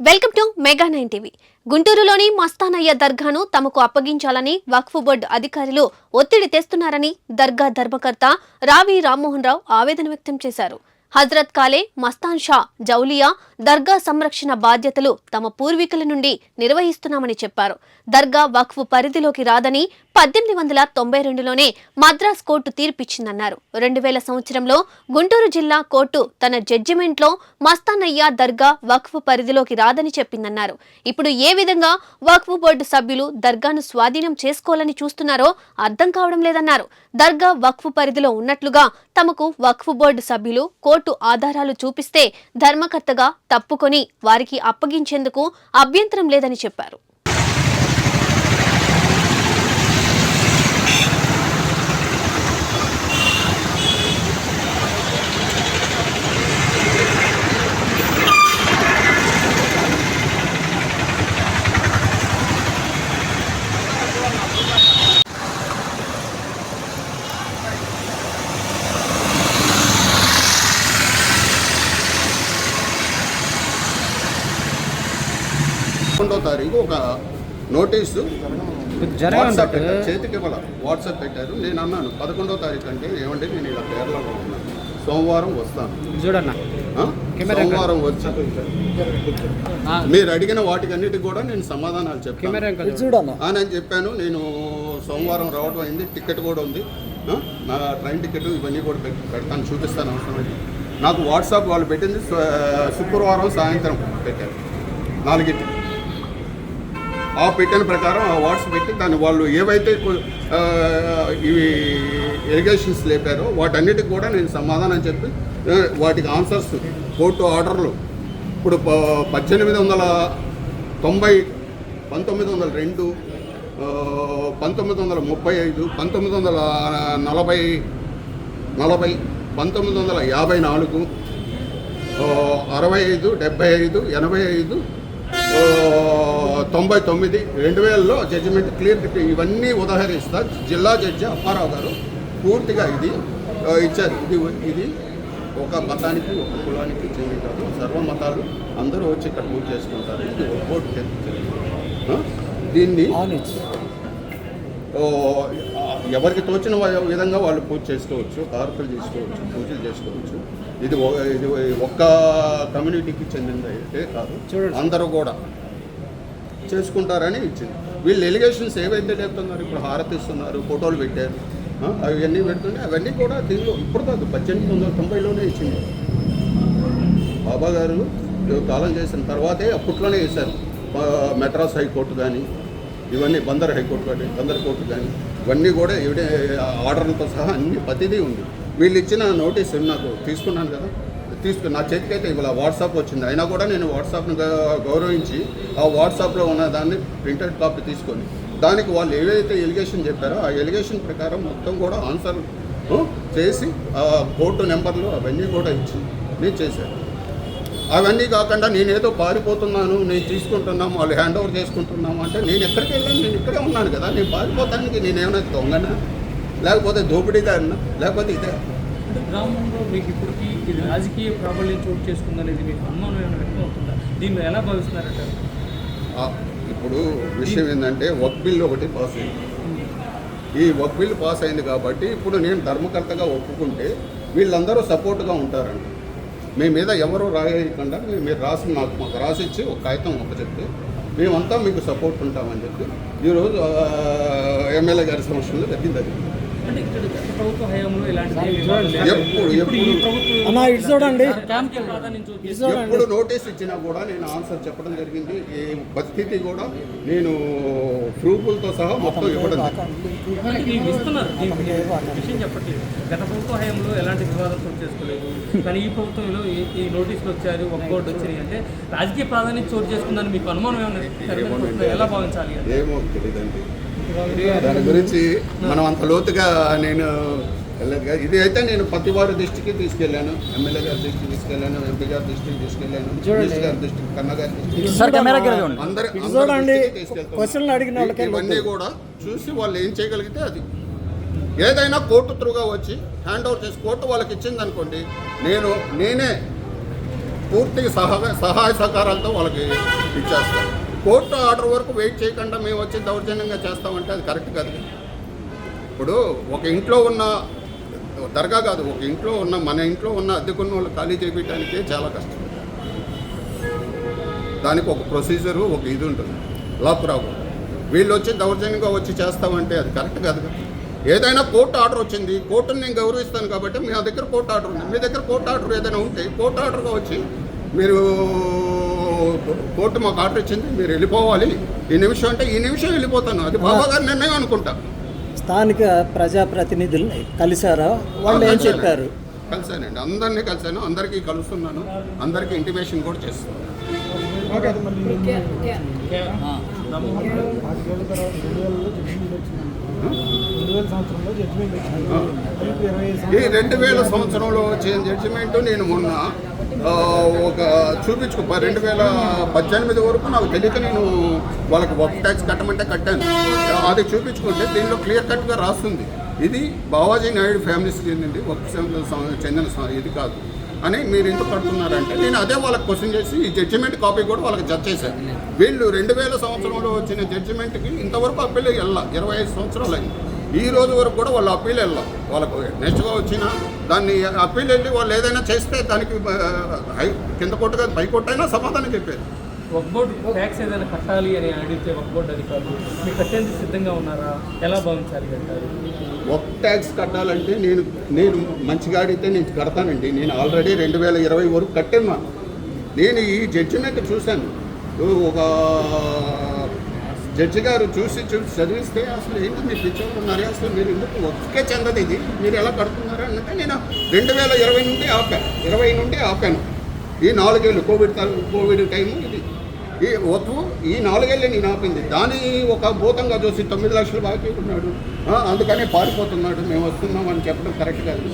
Welcome to mega 9 TV. గుంటూరులోని మస్తానయ్య దర్గాను తమకు అప్పగించాలని వక్ఫ్ బోర్డు అధికారులు ఒత్తిడి తెస్తున్నారని దర్గా ధర్మకర్త రావి రామ్మోహన్ రావు ఆవేదన వ్యక్తం చేశారు. హజరత్ కాలే మస్తాన్ షా జౌలియా దర్గా సంరక్షణ బాధ్యతలు తమ పూర్వీకుల నుండి నిర్వహిస్తున్నామని చెప్పారు. దర్గా వక్ఫ్ పరిధిలోకి రాదని 1892లోనే మద్రాస్ కోర్టు తీర్పిచ్చిందన్నారు. 2000 సంవత్సరంలో గుంటూరు జిల్లా కోర్టు తన జడ్జిమెంట్లో మస్తానయ్య దర్గా వక్ఫ్ పరిధిలోకి రాదని చెప్పిందన్నారు. ఇప్పుడు ఏ విధంగా వక్ఫ్ బోర్డు సభ్యులు దర్గాను స్వాధీనం చేసుకోవాలని చూస్తున్నారో అర్థం కావడం లేదన్నారు. దర్గా వక్ఫ్ పరిధిలో ఉన్నట్లుగా తమకు వక్ఫ్ బోర్డు సభ్యులు కోర్టు ఆధారాలు చూపిస్తే ధర్మకర్తగా తప్పుకొని వారికి అప్పగించేందుకు అభ్యంతరం లేదని చెప్పారు. తారీఖు ఒక నోటీసు చేతికి ఇవ్వాల వాట్సాప్ పెట్టారు. నేను అన్నాను 11వ తారీఖు అంటే ఏమంటే నేను ఇలా కేరళలో ఉన్నాను, సోమవారం వస్తాను చూడన్నా, సోమవారం వచ్చి మీరు అడిగిన వాటికన్నిటికి కూడా నేను సమాధానాలు చెప్పాను అని చెప్పాను. నేను సోమవారం రావడం అయింది, టికెట్ కూడా ఉంది, నా ట్రైన్ టికెట్ ఇవన్నీ కూడా పెడతాను, చూపిస్తాను అవసరం అయితే. నాకు వాట్సాప్ వాళ్ళు పెట్టింది శుక్రవారం సాయంత్రం పెట్టారు 4కి. ఆ పెట్టిన ప్రకారం ఆ వాట్సాప్ పెట్టి దాన్ని వాళ్ళు ఏవైతే ఇవి ఎలిగేషన్స్ లేపారో వాటన్నిటికి కూడా నేను సమాధానం చెప్పి వాటికి ఆన్సర్స్ కోర్టు ఆర్డర్లు ఇప్పుడు 1890, 1902, 1935, 1940, 1954, 65, 75, 85, 99, 2000లో జడ్జిమెంట్ క్లియర్ ఇవన్నీ ఉదాహరిస్తా. జిల్లా జడ్జి అప్పారావు గారు పూర్తిగా ఇది ఇచ్చారు. ఇది ఒక మతానికి ఒక కులానికి చెంది కాదు, సర్వ మతాలు అందరూ వచ్చి ఇక్కడ పూజ చేసుకుంటారు. ఇది ఒక కోర్టు దీన్ని ఎవరికి తోచిన విధంగా వాళ్ళు పూజ చేసుకోవచ్చు, హారతులు చేసుకోవచ్చు, పూజలు చేసుకోవచ్చు. ఇది ఒక్క కమ్యూనిటీకి చెందింది అయితే కాదు, అందరూ కూడా చేసుకుంటారని ఇచ్చింది. వీళ్ళు ఎలిగేషన్స్ ఏవైతే చెప్తున్నారు, ఇప్పుడు హారతి ఇస్తున్నారు, ఫోటోలు పెట్టారు, అవన్నీ పెడుతుంటే అవన్నీ కూడా దీనిలో ఇప్పుడు కాదు 1890లోనే ఇచ్చింది. బాబా గారు కాలం చేసిన తర్వాతే అప్పట్లోనే వేశారు. మెడ్రాస్ హైకోర్టు కానీ ఇవన్నీ బందర్ హైకోర్టు కానీ బందర్ కోర్టు కానీ ఇవన్నీ కూడా ఆర్డర్లతో సహా అన్ని ప్రతిదీ ఉంది. వీళ్ళు ఇచ్చిన నోటీస్ నాకు తీసుకున్నాను కదా, నా చేతికైతే ఇవాళ వాట్సాప్ వచ్చింది. అయినా కూడా నేను వాట్సాప్ని గౌరవించి ఆ వాట్సాప్లో ఉన్న దాన్ని ప్రింటెడ్ కాపీ తీసుకొని దానికి వాళ్ళు ఏవైతే ఎలిగేషన్ చెప్పారో ఆ ఎలిగేషన్ ప్రకారం మొత్తం కూడా ఆన్సర్ చేసి ఆ కోర్టు నెంబర్లు అవన్నీ కూడా ఇచ్చి నేను చేశాను. అవన్నీ కాకుండా నేనేదో పారిపోతున్నాను, నేను తీసుకుంటున్నాము, వాళ్ళు హ్యాండ్ ఓవర్ చేసుకుంటున్నాము అంటే నేను ఎక్కడికి వెళ్ళాను, నేను ఇక్కడే ఉన్నాను కదా. నేను పారిపోతానికి నేనేమైనా దొంగనా, లేకపోతే దోపిడీదారినా, లేకపోతే ఇదే. అంటే గ్రామంలో మీకు ఇప్పటికీ ఇది రాజకీయ ప్రాబల్యం చోటు చేసుకుందనేది మీకు అనుమానం ఏమైనా వ్యక్తం అవుతుందా? దీన్ని ఎలా భావిస్తున్నారంటే ఇప్పుడు విషయం ఏంటంటే వక్ బిల్ ఒకటి పాస్ అయింది. ఈ వక్ బిల్ పాస్ అయింది కాబట్టి ఇప్పుడు నేను ధర్మకర్తగా ఒప్పుకుంటే వీళ్ళందరూ సపోర్ట్గా ఉంటారండి. మీ మీద ఎవరు రాయకుండా మీరు మాకు రాసిచ్చి ఒక కాగితం ఒక చెప్తే మేమంతా మీకు సపోర్ట్ ఉంటామని చెప్పి ఈరోజు ఎమ్మెల్యే గారి సమక్షంలో జరిగింది. అది ఎప్పుడు నోటీస్ ఇచ్చినా కూడా నేను ఆన్సర్ చెప్పడం జరిగింది. ఈ పరిస్థితి కూడా నేను ప్రూఫ్లతో సహా మొత్తం ఇవ్వడం గత ప్రభుత్వ హయాంలో ఎలాంటి వివాదం చోటు చేసుకోలేదు, కానీ ఈ ప్రభుత్వంలో ఈ నోటీసులు వచ్చారు, ఒక బోర్డు వచ్చినాయి అంటే రాజకీయ ప్రాధాన్యత చోటు చేసుకుందని మీకు అనుమానం ఏమైనా ఎలా భావించాలి? ఏమో తెలియదండి దాని గురించి మనం అంత లోతుగా నేను వెళ్ళదు. ఇది అయితే నేను ప్రతి వారి దృష్టికి తీసుకెళ్ళాను, ఎమ్మెల్యే గారి దృష్టికి తీసుకెళ్ళాను, ఎంపీ గారి దృష్టికి తీసుకెళ్ళాను, మినిస్టర్ గారి దృష్టికి, కన్నా గారి దృష్టికి, అందరి తీసుకెళ్తాను. ఇవన్నీ కూడా చూసి వాళ్ళు ఏం చేయగలిగితే అది ఏదైనా కోర్టు త్రూగా వచ్చి హ్యాండ్ ఓవర్ చేసి కోర్టు వాళ్ళకి ఇచ్చింది అనుకోండి, నేనే పూర్తి సహాయ సహకారాలతో వాళ్ళకి ఇచ్చేస్తాం. కోర్టు ఆర్డర్ వరకు వెయిట్ చేయకుండా మేము వచ్చి దౌర్జన్యంగా చేస్తామంటే అది కరెక్ట్ కాదు. ఇప్పుడు ఒక ఇంట్లో ఉన్న దర్గా కాదు, ఒక ఇంట్లో ఉన్న మన ఇంట్లో ఉన్న అద్దెకున్న వాళ్ళు ఖాళీ చేయడానికే చాలా కష్టం. దానికి ఒక ప్రొసీజరు, ఒక ఇది ఉంటుంది, లాక్ రావు. వీళ్ళు వచ్చి దౌర్జన్యంగా వచ్చి చేస్తామంటే అది కరెక్ట్ కాదు. ఏదైనా కోర్టు ఆర్డర్ వచ్చింది, కోర్టుని నేను గౌరవిస్తాను కాబట్టి మీ దగ్గర కోర్టు ఆర్డర్ ఉంది. మీ దగ్గర కోర్టు ఆర్డర్ ఏదైనా ఉంటే కోర్టు ఆర్డర్గా వచ్చి మీరు కోర్టు మాకు ఆర్డర్ ఇచ్చింది, మీరు వెళ్ళిపోవాలి ఈ నిమిషం అంటే ఈ నిమిషం వెళ్ళిపోతాను. అది బాబా గారి నిర్ణయం అనుకుంటా. స్థానిక ప్రజాప్రతినిధుల్ని కలిసారా? వాళ్ళు ఏం చెప్పారు? కలిసానండి, అందరినీ కలిసాను, అందరికీ కలుస్తున్నాను, అందరికీ ఇంటిమేషన్ కూడా చేస్తున్నాను. ఈ 2000 సంవత్సరంలో వచ్చిన జడ్జిమెంట్ నేను మొన్న ఒక 2018 వరకు నాకు తెలియక నేను వాళ్ళకి వర్క్ ట్యాక్స్ కట్టమంటే కట్టాను. అది చూపించుకుంటే దీనిలో క్లియర్ కట్గా రాస్తుంది, ఇది బావాజీ నాయుడు ఫ్యామిలీస్ చెందింది, వర్క్ చెందిన ఇది కాదు అని మీరు ఎందుకు కడుతున్నారంటే నేను అదే వాళ్ళకి క్వశ్చన్ చేసి ఈ జడ్జిమెంట్ కాపీ కూడా వాళ్ళకి జడ్జ్ చేశాను. వీళ్ళు 2000 సంవత్సరంలో వచ్చిన జడ్జిమెంట్కి ఇంతవరకు అప్పీల్ వెళ్ళా, 25 సంవత్సరాలు అయింది. ఈ రోజు వరకు కూడా వాళ్ళు అప్పీల్ వెళ్ళా. వాళ్ళకు నెక్స్ట్గా వచ్చిన దాన్ని అప్పీల్ వెళ్ళి వాళ్ళు ఏదైనా చేస్తే దానికి కింద కోర్టు కాదు పై కోర్టు అయినా సమాధానం చెప్పారు. వక్ఫ్ బోర్డు ట్యాక్స్ ఏదైనా కట్టాలి అని అడిగితే వక్ఫ్ బోర్డు అధికారులు మీకు కట్టేందుకు సిద్ధంగా ఉన్నారా? ఎలా భావించాలి కట్టాలి? వర్క్ ట్యాక్స్ కట్టాలంటే నేను మంచిగా అడిగితే నేను కడతానండి. నేను ఆల్రెడీ 2020 వరకు కట్టాను. నేను ఈ జడ్జిమెంట్ చూశాను. ఒక జడ్జి గారు చూసి చదివిస్తే అసలు ఏంటి మీరు పిచ్చోళ్ళు ఉన్నారు, అసలు మీరు ఎందుకు ఒకే చెందదు ఇది, మీరు ఎలా కడుతున్నారు అంటే నేను 2020 నుండి ఆపాను, 20 నుండి ఆపాను. ఈ 4 ఏళ్ళు కోవిడ్ టైము ఇది ఈ వక్ఫ్ ఈ 4 ఏళ్ళే నేను ఆపింది. దాన్ని ఒక భూతంగా చూసి 9 లక్షలు బాకీ ఉన్నాడు, అందుకనే పారిపోతున్నాడు, మేము వస్తున్నాం అని చెప్పడం కరెక్ట్ కాదు.